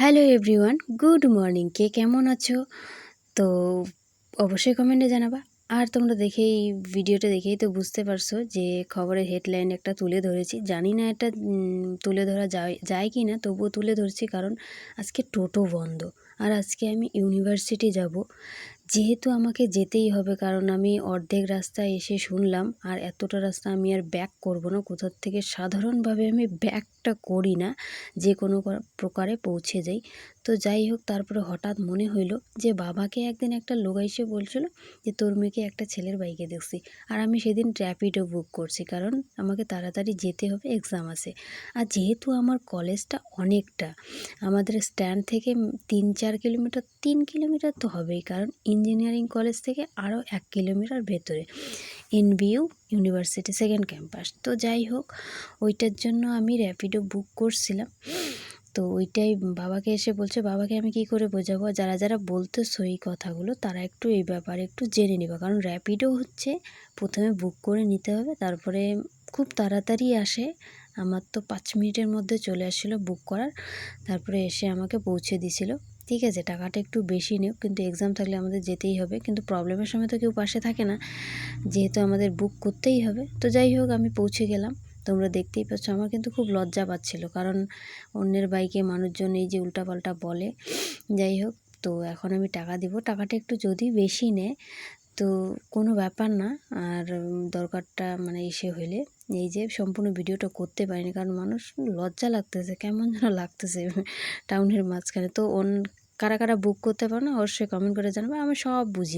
Hello everyone, good morning. কে কেমন আছো? তো অবশ্যই কমেন্টে জানাবা। আর তোমরা দেখেই ভিডিওটা দেখেই তো বুঝতে পারছো যে খবরের হেডলাইন একটা তুলে ধরেছি। জানি না এটা তুলে ধরা যায় কি না, তবুও তুলে ধরছি কারণ আজকে টোটো বন্ধ। আর আজকে আমি ইউনিভার্সিটি যাব, যেহেতু আমাকে যেতেই হবে, কারণ আমি অর্ধেক রাস্তায় এসে শুনলাম আর এতটা রাস্তা আমি আর ব্যাক করব না কোথার থেকে। সাধারণভাবে আমি ব্যাকটা করি না, যে কোনো প্রকারে পৌঁছে যাই। তো যাই হোক, তারপরে হঠাৎ মনে হইলো যে বাবাকে একদিন একটা লোক এসে বলছিল যে তোর মেয়েকে একটা ছেলের বাইকে দেখছি। আর আমি সেদিন র্যাপিডো বুক করছি, কারণ আমাকে তাড়াতাড়ি যেতে হবে, এক্সাম আছে। আর যেহেতু আমার কলেজটা অনেকটা, আমাদের স্ট্যান্ড থেকে 3-4 কিলোমিটার, 3 কিলোমিটার তো হবেই, কারণ ইঞ্জিনিয়ারিং কলেজ থেকে আরও 1 কিলোমিটার ভেতরে এনবিইউ ইউনিভার্সিটি সেকেন্ড ক্যাম্পাস। তো যাই হোক, ওইটার জন্য আমি র্যাপিডো বুক করছিলাম। তো ওইটাই বাবাকে এসে বলছে। বাবাকে আমি কি করে বোঝাবো? যারা যারা বলতেছো এই কথাগুলো, তারা একটু এই ব্যাপারে একটু জেনে নেবে, কারণ র্যাপিডো হচ্ছে প্রথমে বুক করে নিতে হবে, তারপরে খুব তাড়াতাড়ি আসে। আমার তো 5 মিনিটের মধ্যে চলে আসছিলো বুক করার, তারপরে এসে আমাকে পৌঁছে দিছিল। ঠিক আছে, টাকাটা একটু বেশি নেও, কিন্তু এক্সাম থাকলে আমাদের যেতেই হবে। কিন্তু প্রবলেমের সময় তো কেউ পাশে থাকে না, যেহেতু আমাদের বুক করতেই হবে। তো যাই হোক, আমি পৌঁছে গেলাম। তোমরা দেখতেই পাচ্ছ, আমার কিন্তু খুব লজ্জা পাচ্ছিল, কারণ অন্যের বাইকে মানুষজন এই যে উল্টাপাল্টা বলে। যাই হোক, তো এখন আমি টাকা দিব। টাকাটা একটু যদি বেশি নেয় তো কোনো ব্যাপার না। আর দরকারটা মানে এসে হইলে, এই যে সম্পূর্ণ ভিডিওটা করতে পারিনি কারণ মানুষ লজ্জা লাগতেছে, কেমন যেন লাগতেছে টাউনের মাঝখানে। তো কারা কারা বুক করতে পারো না অবশ্যই কমেন্ট করে জানাবে, আমি সব বুঝিয়ে